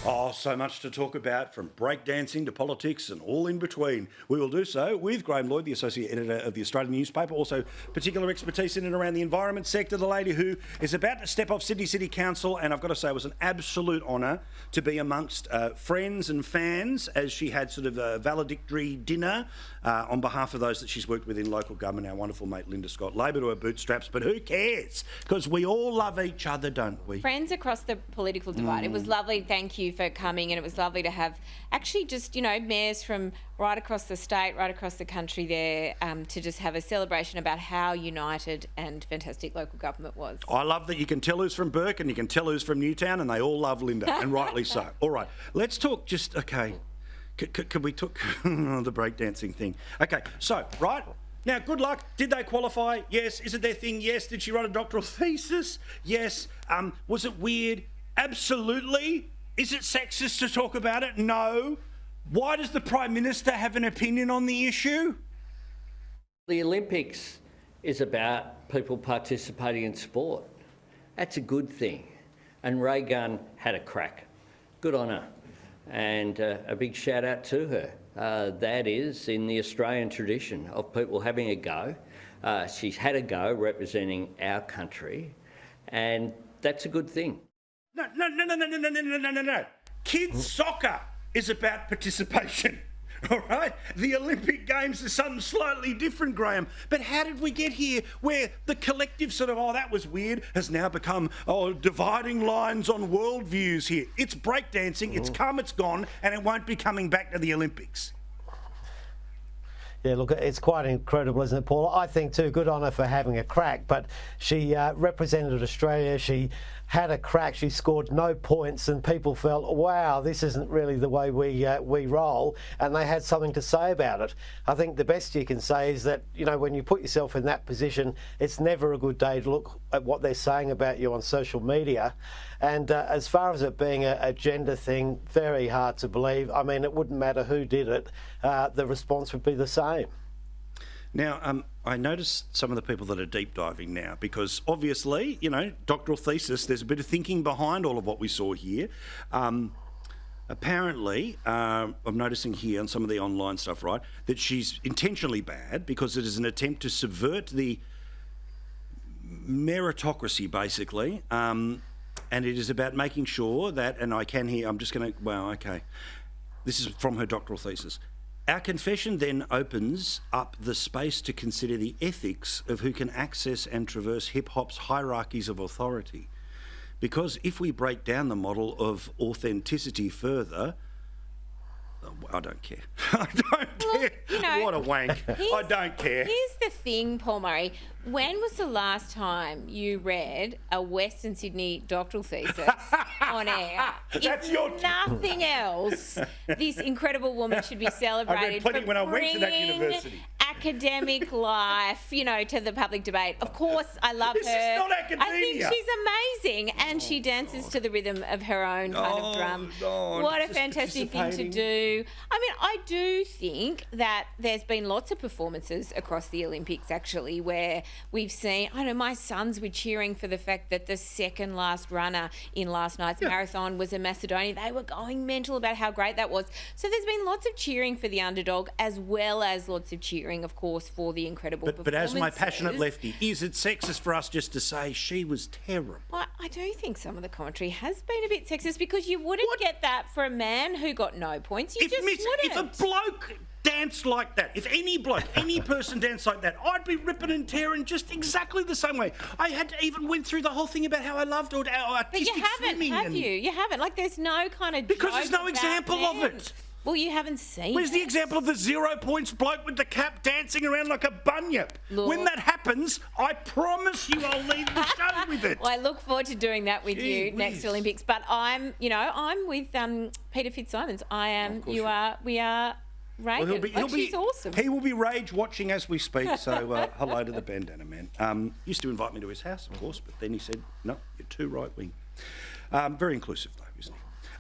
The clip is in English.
Oh, so much to talk about, from breakdancing to politics and all in between. We will do so with Graham Lloyd, the Associate Editor of the Australian newspaper, also particular expertise in and around the environment sector, the lady who is about to step off Sydney City Council, and I've got to say it was an absolute honour to be amongst friends and fans as she had sort of a valedictory dinner on behalf of those that she's worked with in local government, our wonderful mate Linda Scott. Labour to her bootstraps, but who cares? Because we all love each other, don't we? Friends across the political divide. It was lovely, thank you for coming, and it was lovely to have actually just, you know, mayors from right across the state, right across the country there to just have a celebration about how united and fantastic local government was. I love that you can tell who's from Burke and you can tell who's from Newtown, and they all love Linda, and rightly so. All right, let's talk just, okay, can we talk the breakdancing thing? Okay, so, right, now, good luck. Did they qualify? Yes. Is it their thing? Yes. Did she write a doctoral thesis? Yes. Was it weird? Absolutely. Is it sexist to talk about it? No. Why does the Prime Minister have an opinion on the issue? The Olympics is about people participating in sport. That's a good thing. And Raygun had a crack. Good on her. And a big shout out to her. That is in the Australian tradition of people having a go. She's had a go representing our country, and that's a good thing. No. Kids soccer is about participation. All right? The Olympic Games is something slightly different, Graham. But how did we get here where the collective sort of, oh, that was weird, has now become, oh, dividing lines on worldviews here? It's breakdancing, it's come, it's gone, and it won't be coming back to the Olympics. Yeah, look, it's quite incredible, isn't it, Paul? I think, too, good on her for having a crack, but she represented Australia. She had a crack. She scored no points, and people felt, wow, this isn't really the way we roll, and they had something to say about it. I think the best you can say is that, you know, when you put yourself in that position, it's never a good day to look at what they're saying about you on social media. And as far as it being a gender thing, very hard to believe. I mean, it wouldn't matter who did it. The response would be the same. Now, I noticed some of the people that are deep diving now, because obviously, you know, doctoral thesis, there's a bit of thinking behind all of what we saw here. Apparently, I'm noticing here on some of the online stuff, right, that she's intentionally bad because it is an attempt to subvert the meritocracy, basically. And it is about making sure that, and I can hear, I'm just going to, well, okay. This is from her doctoral thesis. Our confession then opens up the space to consider the ethics of who can access and traverse hip-hop's hierarchies of authority. Because if we break down the model of authenticity further, I don't care. I don't care. You know, what a wank. I don't care. Here's the thing, Paul Murray. When was the last time you read a Western Sydney doctoral thesis on air? That's your nothing else, this incredible woman should be celebrated. I read plenty when I went to that university. Academic life, you know, to the public debate. Of course, I love her. This is not academia. I think she's amazing, and she dances to the rhythm of her own kind of drum. What a fantastic thing to do. I mean, I do think that there's been lots of performances across the Olympics, actually, where we've seen, I know my sons were cheering for the fact that the second last runner in last night's marathon was a Macedonian. They were going mental about how great that was. So there's been lots of cheering for the underdog, as well as lots of cheering, of course, for the incredible performances. But as my passionate lefty, is it sexist for us just to say she was terrible? Well, I do think some of the commentary has been a bit sexist, because you wouldn't get that for a man who got no points. You just wouldn't. If a bloke danced like that, if any bloke, any person danced like that, I'd be ripping and tearing just exactly the same way. I had to even went through the whole thing about how I loved our artistic swimming. But you haven't, have you? You haven't. Like, there's no kind of because there's no example of it. Well, you haven't seen Where's the example of the 0 points bloke with the cap dancing around like a bunyip? Look, when that happens, I promise you I'll leave the show with it. Well, I look forward to doing that with you next Olympics. But I'm with Peter Fitzsimons. I am, you are, we are Raygun. Well, she's awesome. He will be rage watching as we speak, so hello to the bandana man. Used to invite me to his house, of course, but then he said, no, you're too right-wing. Very inclusive, though.